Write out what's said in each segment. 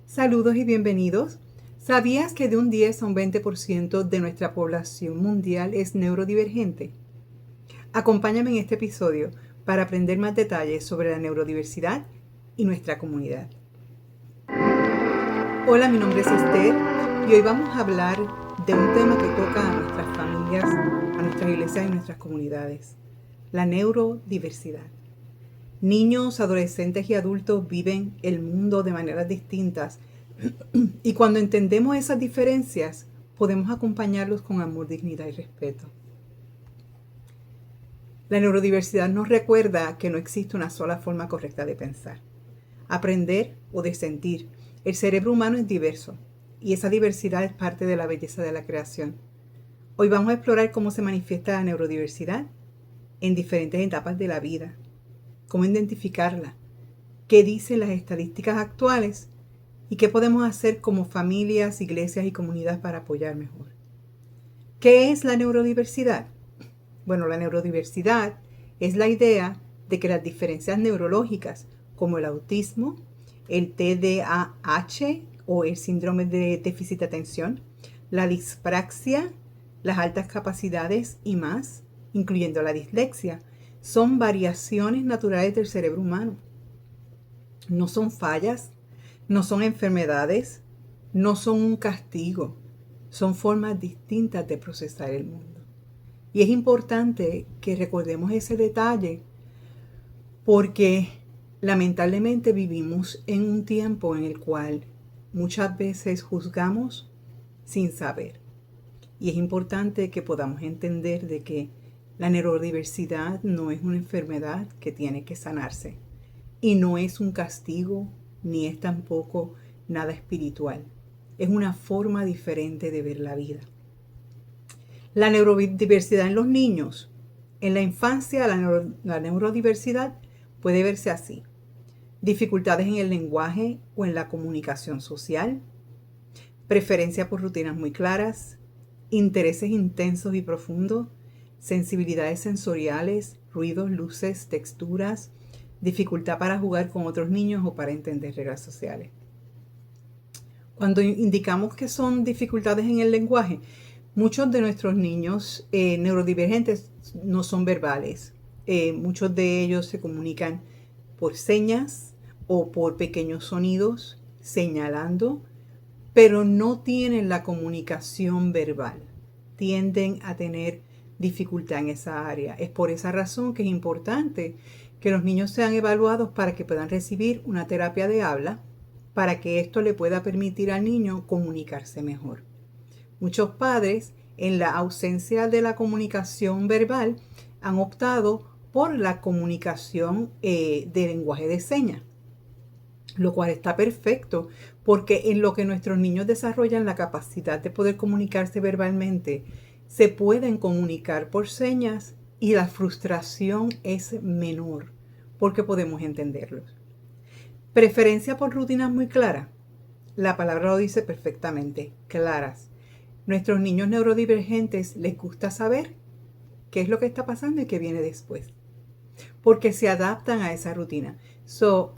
Saludos y bienvenidos. ¿Sabías que de un 10 a un 20% de nuestra población mundial es neurodivergente? Acompáñame en este episodio para aprender más detalles sobre la neurodiversidad y nuestra comunidad. Hola, mi nombre es Esther y hoy vamos a hablar de un tema que toca a nuestras familias, a nuestras iglesias y nuestras comunidades: la neurodiversidad. Niños, adolescentes y adultos viven el mundo de maneras distintas y cuando entendemos esas diferencias podemos acompañarlos con amor, dignidad y respeto. La neurodiversidad nos recuerda que no existe una sola forma correcta de pensar, aprender o de sentir. El cerebro humano es diverso y esa diversidad es parte de la belleza de la creación. Hoy vamos a explorar cómo se manifiesta la neurodiversidad en diferentes etapas de la vida, cómo identificarla, qué dicen las estadísticas actuales y qué podemos hacer como familias, iglesias y comunidades para apoyar mejor. ¿Qué es la neurodiversidad? Bueno, la neurodiversidad es la idea de que las diferencias neurológicas, como el autismo, el TDAH o el síndrome de déficit de atención, la dispraxia, las altas capacidades y más, incluyendo la dislexia, son variaciones naturales del cerebro humano. No son fallas, no son enfermedades, no son un castigo, son formas distintas de procesar el mundo. Y es importante que recordemos ese detalle porque lamentablemente vivimos en un tiempo en el cual muchas veces juzgamos sin saber. Y es importante que podamos entender de que la neurodiversidad no es una enfermedad que tiene que sanarse. Y no es un castigo, ni es tampoco nada espiritual. Es una forma diferente de ver la vida. La neurodiversidad en los niños. En la infancia, la neurodiversidad puede verse así: dificultades en el lenguaje o en la comunicación social, preferencia por rutinas muy claras, intereses intensos y profundos, sensibilidades sensoriales, ruidos, luces, texturas, dificultad para jugar con otros niños o para entender reglas sociales. Cuando indicamos que son dificultades en el lenguaje, muchos de nuestros niños neurodivergentes no son verbales. Muchos de ellos se comunican por señas o por pequeños sonidos, señalando, pero no tienen la comunicación verbal. Tienden a tener dificultad en esa área. Es por esa razón que es importante que los niños sean evaluados para que puedan recibir una terapia de habla, para que esto le pueda permitir al niño comunicarse mejor. Muchos padres, en la ausencia de la comunicación verbal, han optado por la comunicación de lenguaje de señas, lo cual está perfecto, porque en lo que nuestros niños desarrollan la capacidad de poder comunicarse verbalmente, se pueden comunicar por señas y la frustración es menor, porque podemos entenderlos. Preferencia por rutinas muy claras. La palabra lo dice perfectamente, claras. Nuestros niños neurodivergentes les gusta saber qué es lo que está pasando y qué viene después, porque se adaptan a esa rutina.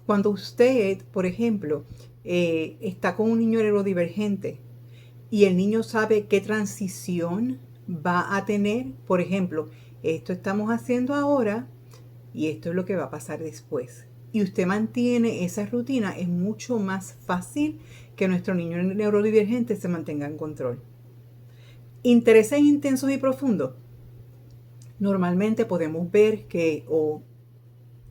Cuando usted, por ejemplo, está con un niño neurodivergente y el niño sabe qué transición va a tener, por ejemplo, esto estamos haciendo ahora y esto es lo que va a pasar después, y usted mantiene esa rutina, es mucho más fácil que nuestro niño neurodivergente se mantenga en control. Intereses intensos y profundos. Normalmente podemos ver que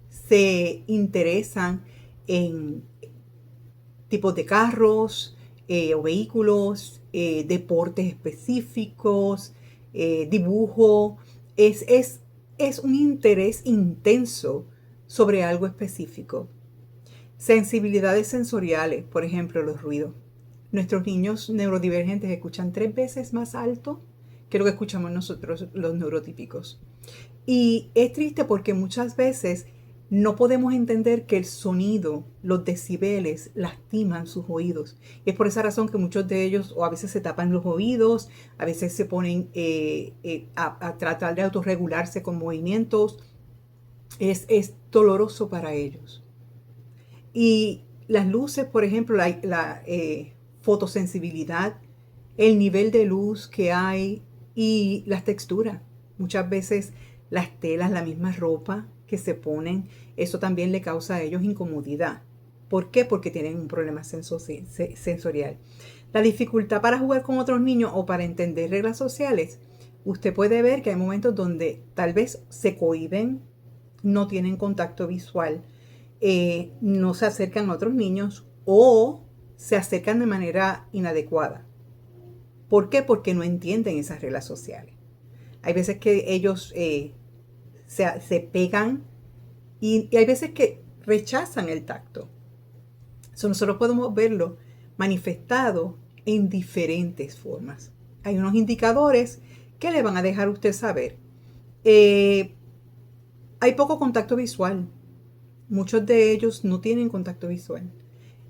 se interesan en tipos de carros o vehículos, deportes específicos, dibujo. Es un interés intenso sobre algo específico. Sensibilidades sensoriales, por ejemplo, los ruidos. Nuestros niños neurodivergentes escuchan 3 veces más alto que lo que escuchamos nosotros, los neurotípicos. Y es triste porque muchas veces no podemos entender que el sonido, los decibeles, lastiman sus oídos. Y es por esa razón que muchos de ellos o a veces se tapan los oídos, a veces se ponen a tratar de autorregularse con movimientos. Es doloroso para ellos. Y las luces, por ejemplo, la fotosensibilidad, el nivel de luz que hay y las texturas. Muchas veces las telas, la misma ropa que se ponen, eso también le causa a ellos incomodidad. ¿Por qué? Porque tienen un problema sensorial. La dificultad para jugar con otros niños o para entender reglas sociales. Usted puede ver que hay momentos donde tal vez se cohíben, no tienen contacto visual, no se acercan a otros niños o se acercan de manera inadecuada. ¿Por qué? Porque no entienden esas reglas sociales. Hay veces que ellos se pegan y hay veces que rechazan el tacto. Nosotros podemos verlo manifestado en diferentes formas. Hay unos indicadores que le van a dejar a usted saber. Hay poco contacto visual. Muchos de ellos no tienen contacto visual.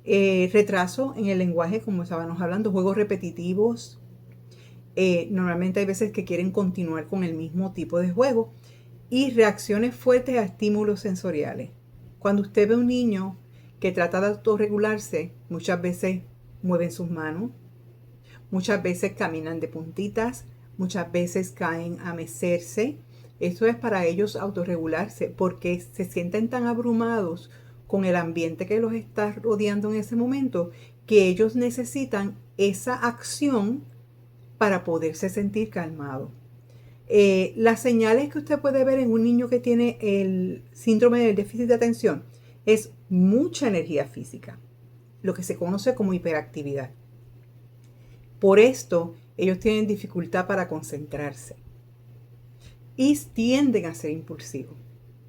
Retraso en el lenguaje, como estábamos hablando, juegos repetitivos. Normalmente hay veces que quieren continuar con el mismo tipo de juego. Y reacciones fuertes a estímulos sensoriales. Cuando usted ve a un niño que trata de autorregularse, muchas veces mueven sus manos, muchas veces caminan de puntitas, muchas veces caen a mecerse. Eso es para ellos autorregularse porque se sienten tan abrumados con el ambiente que los está rodeando en ese momento que ellos necesitan esa acción para poderse sentir calmados. Las señales que usted puede ver en un niño que tiene el síndrome del déficit de atención es mucha energía física, lo que se conoce como hiperactividad. Por esto, ellos tienen dificultad para concentrarse y tienden a ser impulsivos.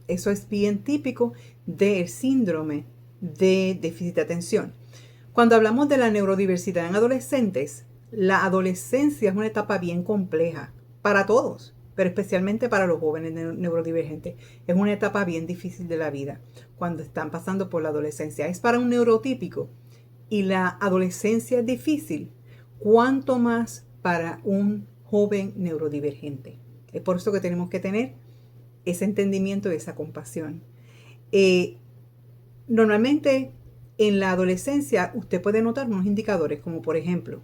Eso es bien típico del síndrome de déficit de atención. Cuando hablamos de la neurodiversidad en adolescentes, la adolescencia es una etapa bien compleja para todos, pero especialmente para los jóvenes neurodivergentes. Es una etapa bien difícil de la vida cuando están pasando por la adolescencia. Es para un neurotípico y la adolescencia es difícil, cuanto más para un joven neurodivergente. Es por eso que tenemos que tener ese entendimiento y esa compasión. Normalmente en la adolescencia usted puede notar unos indicadores como por ejemplo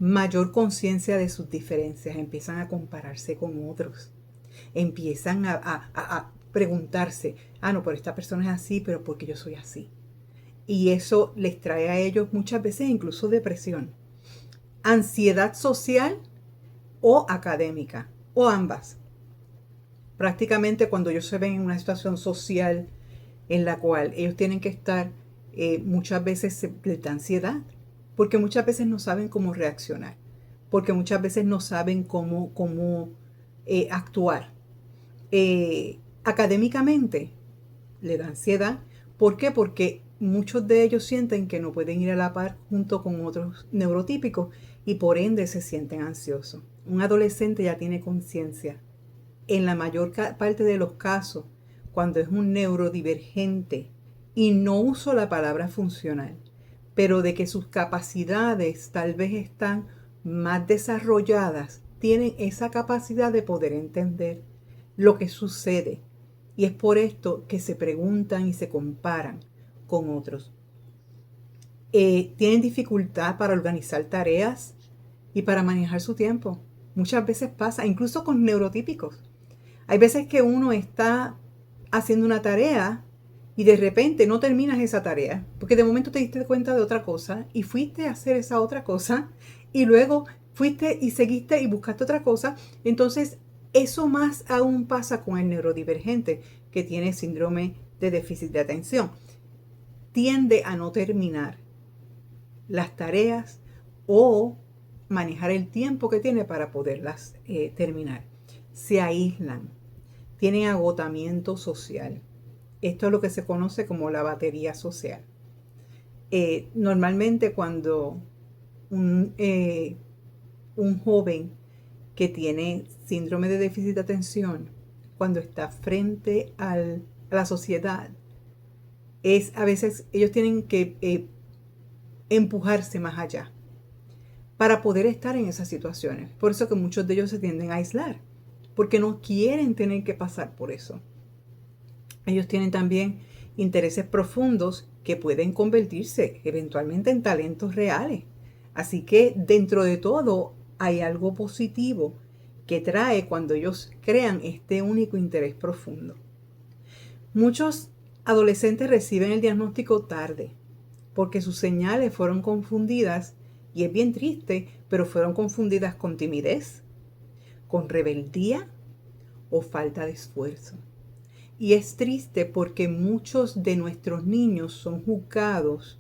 mayor conciencia de sus diferencias, empiezan a compararse con otros, empiezan a preguntarse, no, pero esta persona es así, pero ¿por qué yo soy así? Y eso les trae a ellos muchas veces incluso depresión, ansiedad social o académica, o ambas. Prácticamente cuando ellos se ven en una situación social en la cual ellos tienen que estar, muchas veces les da ansiedad, porque muchas veces no saben cómo reaccionar, porque muchas veces no saben cómo actuar. Académicamente le da ansiedad. ¿Por qué? Porque muchos de ellos sienten que no pueden ir a la par junto con otros neurotípicos y por ende se sienten ansiosos. Un adolescente ya tiene conciencia. En la mayor parte de los casos, cuando es un neurodivergente, y no uso la palabra funcional, pero de que sus capacidades tal vez están más desarrolladas, tienen esa capacidad de poder entender lo que sucede. Y es por esto que se preguntan y se comparan con otros. Tienen dificultad para organizar tareas y para manejar su tiempo. Muchas veces pasa, incluso con neurotípicos. Hay veces que uno está haciendo una tarea y de repente no terminas esa tarea, porque de momento te diste cuenta de otra cosa y fuiste a hacer esa otra cosa y luego fuiste y seguiste y buscaste otra cosa. Entonces, eso más aún pasa con el neurodivergente que tiene síndrome de déficit de atención. Tiende a no terminar las tareas o manejar el tiempo que tiene para poderlas terminar. Se aíslan, tienen agotamiento social. Esto es lo que se conoce como la batería social. Normalmente cuando un joven que tiene síndrome de déficit de atención, cuando está frente a la sociedad, a veces ellos tienen que empujarse más allá para poder estar en esas situaciones. Por eso que muchos de ellos se tienden a aislar, porque no quieren tener que pasar por eso. Ellos tienen también intereses profundos que pueden convertirse eventualmente en talentos reales. Así que dentro de todo hay algo positivo que trae cuando ellos crean este único interés profundo. Muchos adolescentes reciben el diagnóstico tarde porque sus señales fueron confundidas, y es bien triste, pero fueron confundidas con timidez, con rebeldía o falta de esfuerzo. Y es triste porque muchos de nuestros niños son juzgados,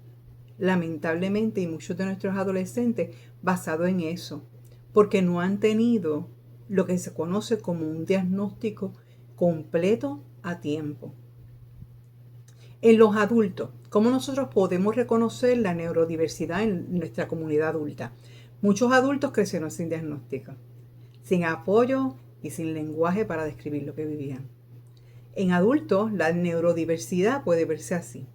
lamentablemente, y muchos de nuestros adolescentes basados en eso, porque no han tenido lo que se conoce como un diagnóstico completo a tiempo. En los adultos, ¿cómo nosotros podemos reconocer la neurodiversidad en nuestra comunidad adulta? Muchos adultos crecieron sin diagnóstico, sin apoyo y sin lenguaje para describir lo que vivían. En adultos, la neurodiversidad puede verse así: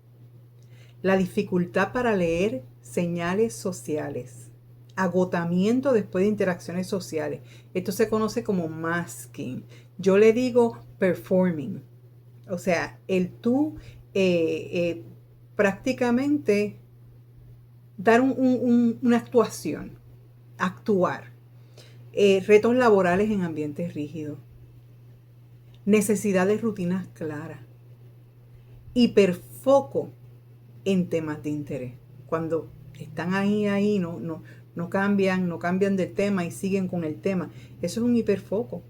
la dificultad para leer señales sociales, agotamiento después de interacciones sociales. Esto se conoce como masking. Yo le digo performing. O sea, el tú prácticamente dar una actuación, actuar. Retos laborales en ambientes rígidos. Necesidad de rutinas claras. Hiperfoco en temas de interés. Cuando están ahí, no cambian de tema y siguen con el tema. Eso es un hiperfoco.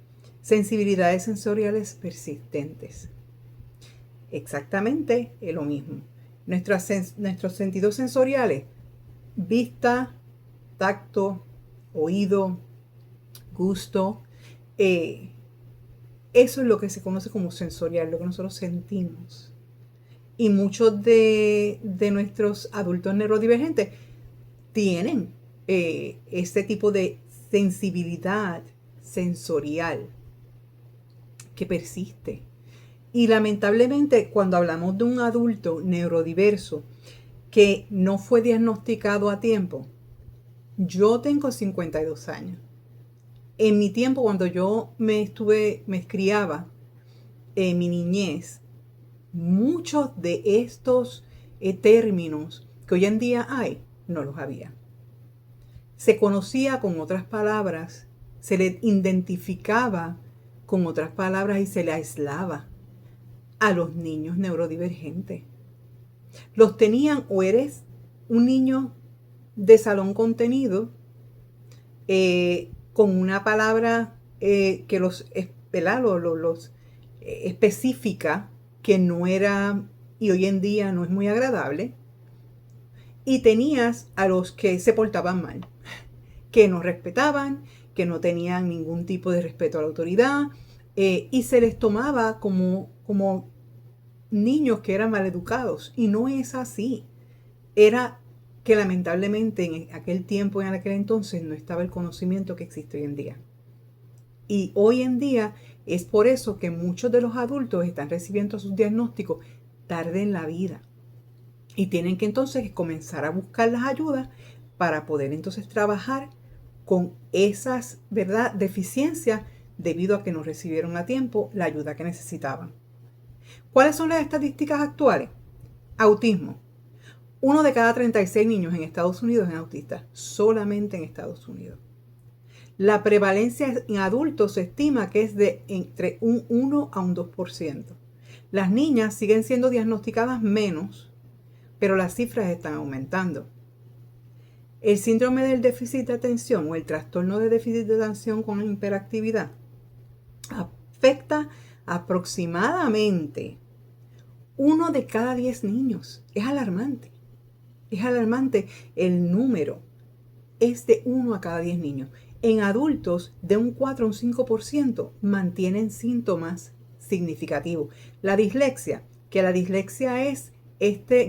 Sensibilidades sensoriales persistentes. Exactamente lo mismo. Nuestros sentidos sensoriales: vista, tacto, oído, gusto. Eso es lo que se conoce como sensorial, lo que nosotros sentimos. Y muchos de nuestros adultos neurodivergentes tienen este tipo de sensibilidad sensorial que persiste. Y lamentablemente, cuando hablamos de un adulto neurodiverso que no fue diagnosticado a tiempo, yo tengo 52 años. En mi tiempo, cuando yo me criaba, en mi niñez, muchos de estos términos que hoy en día hay, no los había. Se conocía con otras palabras, se le identificaba con otras palabras y se le aislaba a los niños neurodivergentes. Los tenían, o eres un niño de salón contenido, con una palabra que los específica, que no era, y hoy en día no es muy agradable, y tenías a los que se portaban mal, que no respetaban, que no tenían ningún tipo de respeto a la autoridad, y se les tomaba como niños que eran maleducados, y no es así. Era que lamentablemente en aquel tiempo, en aquel entonces, no estaba el conocimiento que existe hoy en día. Y hoy en día es por eso que muchos de los adultos están recibiendo sus diagnósticos tarde en la vida. Y tienen que entonces comenzar a buscar las ayudas para poder entonces trabajar con esas, ¿verdad?, deficiencias debido a que no recibieron a tiempo la ayuda que necesitaban. ¿Cuáles son las estadísticas actuales? Autismo. 1 de cada 36 niños en Estados Unidos es autista, solamente en Estados Unidos. La prevalencia en adultos se estima que es de entre un 1 a un 2%. Las niñas siguen siendo diagnosticadas menos, pero las cifras están aumentando. El síndrome del déficit de atención o el trastorno de déficit de atención con hiperactividad afecta aproximadamente 1 de cada 10 niños. Es alarmante. Es alarmante el número. Es de 1 a cada 10 niños. En adultos, de un 4 a un 5% mantienen síntomas significativos. La dislexia, que la dislexia es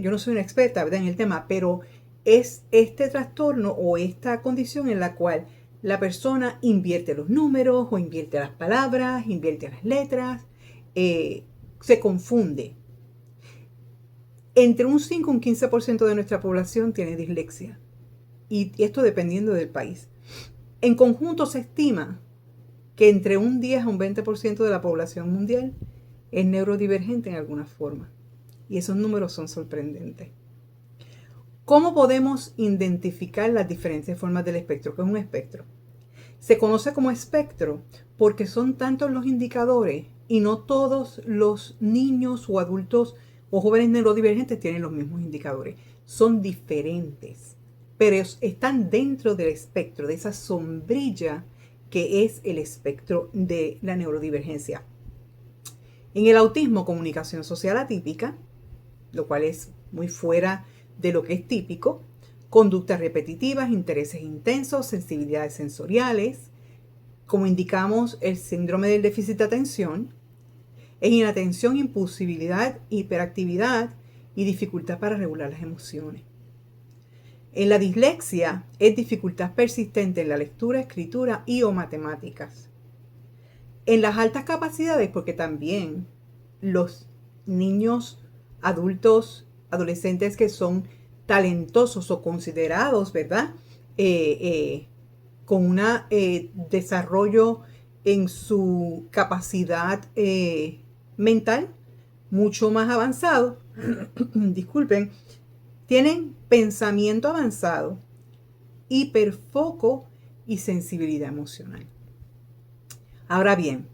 yo no soy una experta, ¿verdad?, en el tema, pero es este trastorno o esta condición en la cual la persona invierte los números o invierte las palabras, invierte las letras, se confunde. Entre un 5 y un 15% de nuestra población tiene dislexia, y esto dependiendo del país. En conjunto se estima que entre un 10 a un 20% de la población mundial es neurodivergente en alguna forma. Y esos números son sorprendentes. ¿Cómo podemos identificar las diferentes formas del espectro? ¿Qué es un espectro? Se conoce como espectro porque son tantos los indicadores y no todos los niños o adultos o jóvenes neurodivergentes tienen los mismos indicadores. Son diferentes, pero están dentro del espectro, de esa sombrilla que es el espectro de la neurodivergencia. En el autismo, comunicación social atípica, lo cual es muy fuera de lo que es típico, conductas repetitivas, intereses intensos, sensibilidades sensoriales, como indicamos el síndrome del déficit de atención, es inatención, impulsividad, hiperactividad y dificultad para regular las emociones. En la dislexia es dificultad persistente en la lectura, escritura y o matemáticas. En las altas capacidades, porque también los niños, adultos, adolescentes que son talentosos o considerados, ¿verdad? Con un desarrollo en su capacidad mental mucho más avanzado, disculpen, tienen pensamiento avanzado, hiperfoco y sensibilidad emocional. Ahora bien,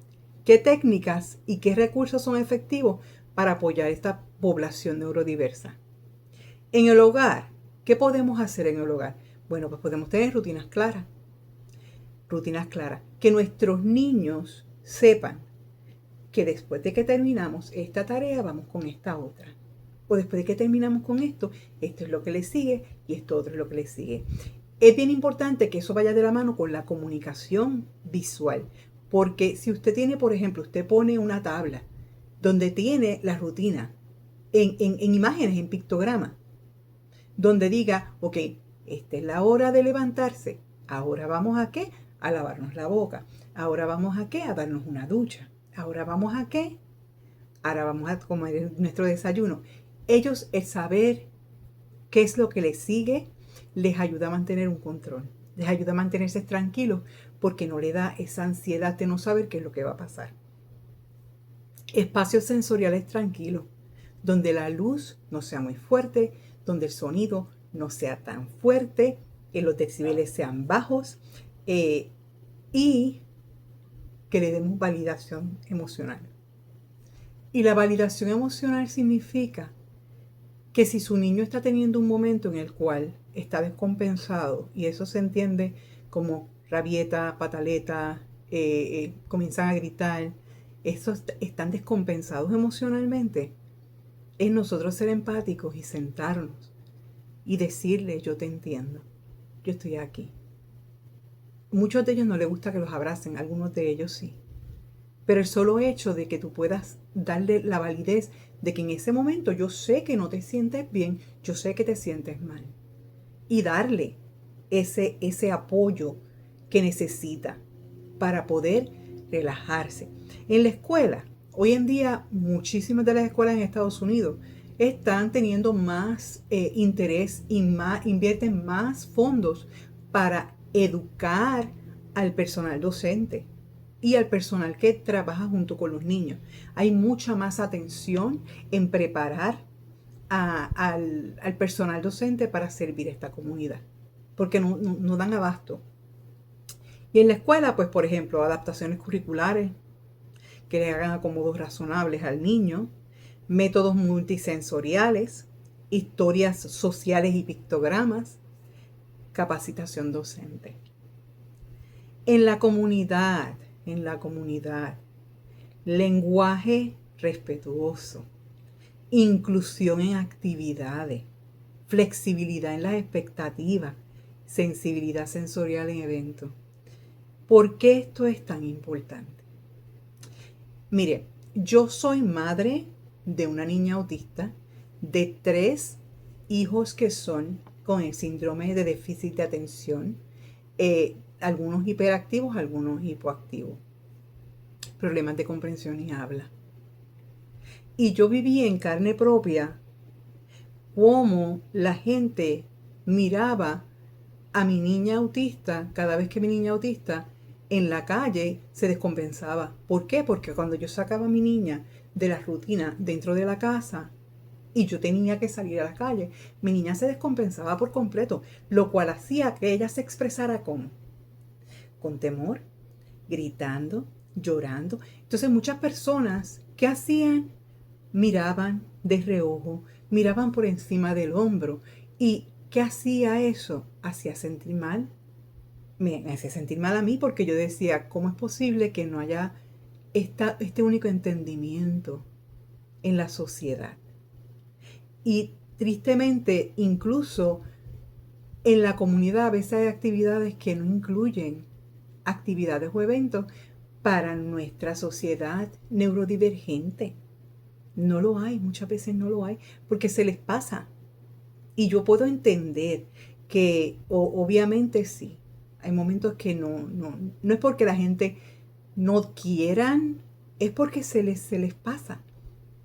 ¿qué técnicas y qué recursos son efectivos para apoyar a esta población neurodiversa? En el hogar, ¿qué podemos hacer en el hogar? Bueno, pues podemos tener rutinas claras. Que nuestros niños sepan que después de que terminamos esta tarea vamos con esta otra. O después de que terminamos con esto, esto es lo que le sigue y esto otro es lo que le sigue. Es bien importante que eso vaya de la mano con la comunicación visual. Porque si usted tiene, por ejemplo, usted pone una tabla donde tiene la rutina en imágenes, en pictograma, donde diga, ok, esta es la hora de levantarse. Ahora vamos a qué? A lavarnos la boca. Ahora vamos a qué? A darnos una ducha. Ahora vamos a qué? Ahora vamos a comer nuestro desayuno. Ellos, el saber qué es lo que les sigue, les ayuda a mantener un control. Les ayuda a mantenerse tranquilos porque no le da esa ansiedad de no saber qué es lo que va a pasar. Espacios sensoriales tranquilos, donde la luz no sea muy fuerte, donde el sonido no sea tan fuerte, que los decibeles sean bajos y que le demos validación emocional. Y la validación emocional significa que si su niño está teniendo un momento en el cual está descompensado, y eso se entiende como rabieta, pataleta, comienzan a gritar, esos están descompensados emocionalmente, es nosotros ser empáticos y sentarnos y decirle, yo te entiendo, yo estoy aquí. Muchos de ellos no les gusta que los abracen, algunos de ellos sí. Pero el solo hecho de que tú puedas darle la validez de que en ese momento yo sé que no te sientes bien, yo sé que te sientes mal. Y darle ese apoyo que necesita para poder relajarse. En la escuela, hoy en día muchísimas de las escuelas en Estados Unidos están teniendo más interés y invierten más fondos para educar al personal docente y al personal que trabaja junto con los niños. Hay mucha más atención en preparar al personal docente para servir a esta comunidad, porque no dan abasto. Y en la escuela, pues por ejemplo, adaptaciones curriculares que le hagan acomodos razonables al niño, métodos multisensoriales, historias sociales y pictogramas, capacitación docente. En la comunidad, lenguaje respetuoso, inclusión en actividades, flexibilidad en las expectativas, sensibilidad sensorial en eventos. ¿Por qué esto es tan importante? Mire, yo soy madre de una niña autista, de 3 hijos que son con el síndrome de déficit de atención, algunos hiperactivos, algunos hipoactivos, problemas de comprensión y habla. Y yo viví en carne propia cómo la gente miraba a mi niña autista, cada vez que mi niña autista en la calle se descompensaba. ¿Por qué? Porque cuando yo sacaba a mi niña de la rutina dentro de la casa, y yo tenía que salir a la calle. Mi niña se descompensaba por completo, lo cual hacía que ella se expresara con temor, gritando, llorando. Entonces muchas personas, ¿qué hacían? Miraban de reojo, miraban por encima del hombro. ¿Y qué hacía eso? Hacía sentir mal. Me hacía sentir mal a mí porque yo decía, ¿cómo es posible que no haya este único entendimiento en la sociedad? Y tristemente, incluso en la comunidad a veces hay actividades que no incluyen actividades o eventos para nuestra sociedad neurodivergente. No lo hay, muchas veces no lo hay, porque se les pasa. Y yo puedo entender que obviamente sí, hay momentos que no es porque la gente no quieran, es porque se les pasa.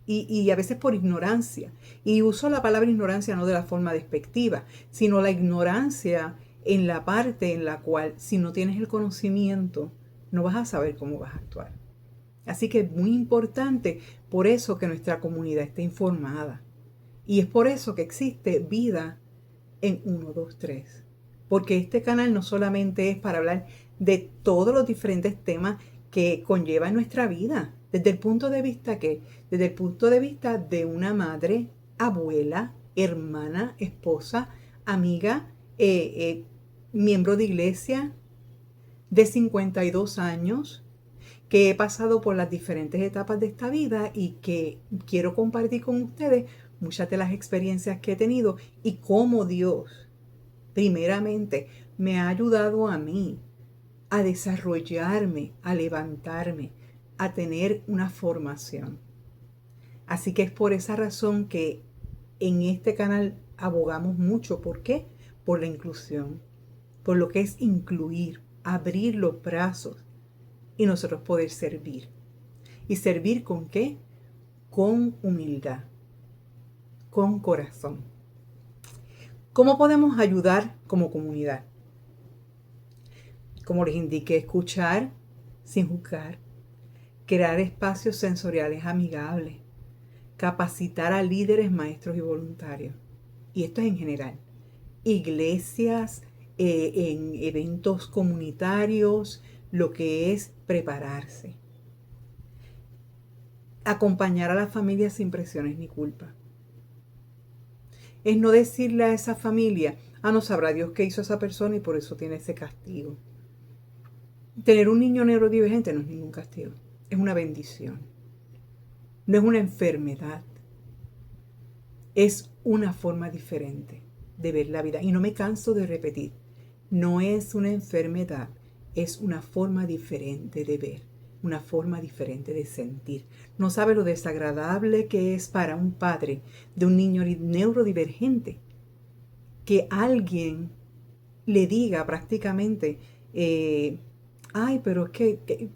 Y a veces por ignorancia. Y uso la palabra ignorancia no de la forma despectiva, sino la ignorancia en la parte en la cual si no tienes el conocimiento, no vas a saber cómo vas a actuar. Así que es muy importante por eso que nuestra comunidad esté informada. Y es por eso que existe Vida en 123. Porque este canal no solamente es para hablar de todos los diferentes temas que conlleva nuestra vida. Desde el punto de vista que, desde el punto de vista de una madre, abuela, hermana, esposa, amiga, miembro de iglesia de 52 años, que he pasado por las diferentes etapas de esta vida y que quiero compartir con ustedes muchas de las experiencias que he tenido y cómo Dios, primeramente, me ha ayudado a mí a desarrollarme, a levantarme, a tener una formación. Así que es por esa razón que en este canal abogamos mucho. ¿Por qué? Por la inclusión, por lo que es incluir, abrir los brazos y nosotros poder servir. ¿Y servir con qué? Con humildad, con corazón. ¿Cómo podemos ayudar como comunidad? Como les indiqué, escuchar sin juzgar, crear espacios sensoriales amigables, capacitar a líderes, maestros y voluntarios. Y esto es en general. Iglesias, en eventos comunitarios, lo que es prepararse. Acompañar a la familia sin presiones ni culpa. Es no decirle a esa familia, no sabrá Dios qué hizo esa persona y por eso tiene ese castigo. Tener un niño neurodivergente no es ningún castigo, es una bendición. No es una enfermedad, es una forma diferente de ver la vida. Y no me canso de repetir, no es una enfermedad, es una forma diferente de ver, una forma diferente de sentir. No sabe lo desagradable que es para un padre de un niño neurodivergente que alguien le diga prácticamente, ay, pero es que,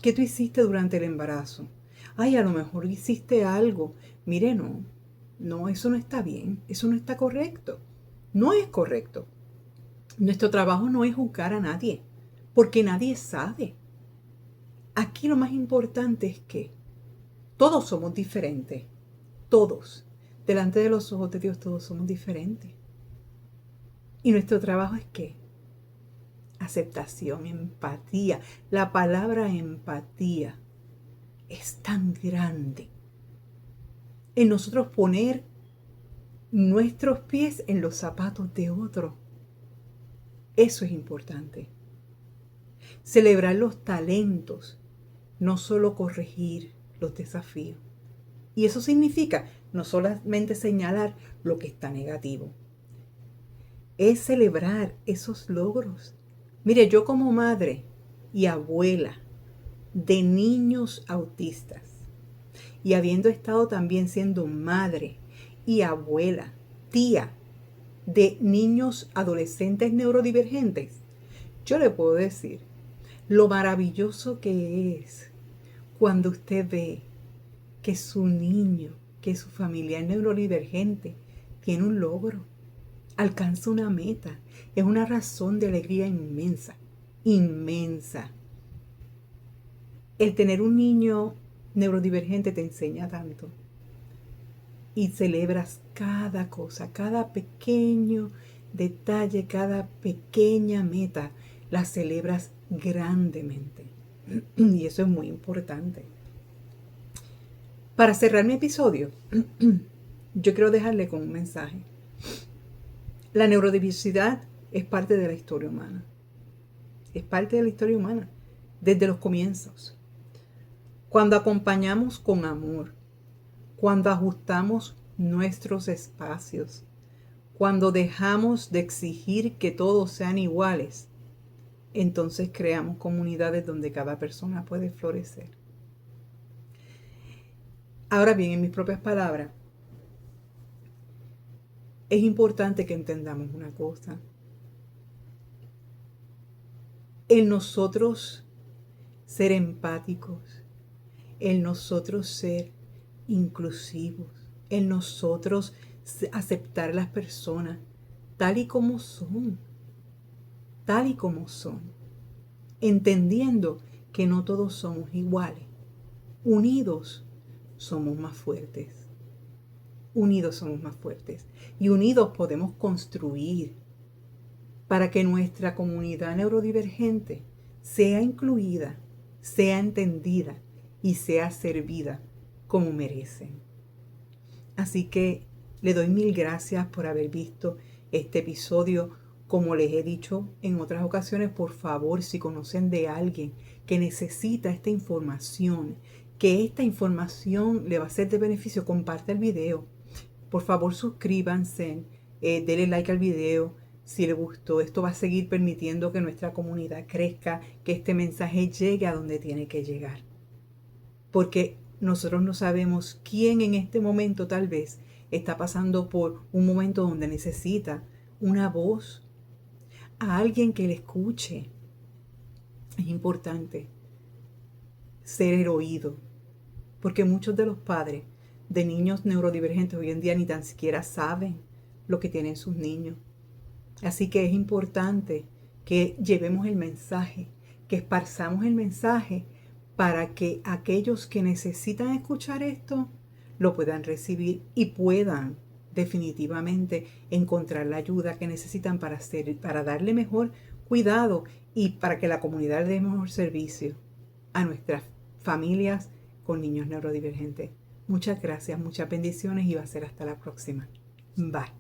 ¿qué tú hiciste durante el embarazo? Ay, a lo mejor hiciste algo. Mire, no, eso no está bien, eso no está correcto. No es correcto. Nuestro trabajo no es juzgar a nadie, porque nadie sabe. Aquí lo más importante es que todos somos diferentes, todos. Delante de los ojos de Dios todos somos diferentes. Y nuestro trabajo es ¿qué? Aceptación, empatía. La palabra empatía es tan grande en nosotros poner nuestros pies en los zapatos de otro. Eso es importante. Celebrar los talentos, no solo corregir los desafíos. Y eso significa no solamente señalar lo que está negativo, es celebrar esos logros. Mire, yo como madre y abuela de niños autistas y habiendo estado también siendo madre y abuela, tía de niños adolescentes neurodivergentes, yo le puedo decir lo maravilloso que es cuando usted ve que su niño, que su familiar neurodivergente tiene un logro, alcanza una meta. Es una razón de alegría inmensa, inmensa. El tener un niño neurodivergente te enseña tanto. y celebras cada cosa, cada pequeño detalle, cada pequeña meta, la celebras grandemente. Y eso es muy importante. Para cerrar mi episodio, yo quiero dejarle con un mensaje. La neurodiversidad es parte de la historia humana. Es parte de la historia humana, desde los comienzos. Cuando acompañamos con amor, cuando ajustamos nuestros espacios, cuando dejamos de exigir que todos sean iguales, entonces creamos comunidades donde cada persona puede florecer. Ahora bien, en mis propias palabras, es importante que entendamos una cosa. El nosotros ser empáticos, el nosotros ser inclusivos, el nosotros aceptar a las personas tal y como son, entendiendo que no todos somos iguales. Unidos somos más fuertes. Unidos somos más fuertes. Y unidos podemos construir para que nuestra comunidad neurodivergente sea incluida, sea entendida y sea servida como merecen. Así que le doy mil gracias por haber visto este episodio. Como les he dicho en otras ocasiones, por favor, si conocen de alguien que necesita esta información, que esta información le va a ser de beneficio, comparte el video. Por favor, suscríbanse, denle like al video si les gustó. Esto va a seguir permitiendo que nuestra comunidad crezca, que este mensaje llegue a donde tiene que llegar. Porque nosotros no sabemos quién en este momento tal vez está pasando por un momento donde necesita una voz, a alguien que le escuche. Es importante ser el oído, porque muchos de los padres de niños neurodivergentes hoy en día ni tan siquiera saben lo que tienen sus niños. Así que es importante que llevemos el mensaje, que esparzamos el mensaje para que aquellos que necesitan escuchar esto lo puedan recibir y puedan definitivamente encontrar la ayuda que necesitan para darle mejor cuidado y para que la comunidad le dé mejor servicio a nuestras familias con niños neurodivergentes. Muchas gracias, muchas bendiciones y va a ser hasta la próxima. Bye.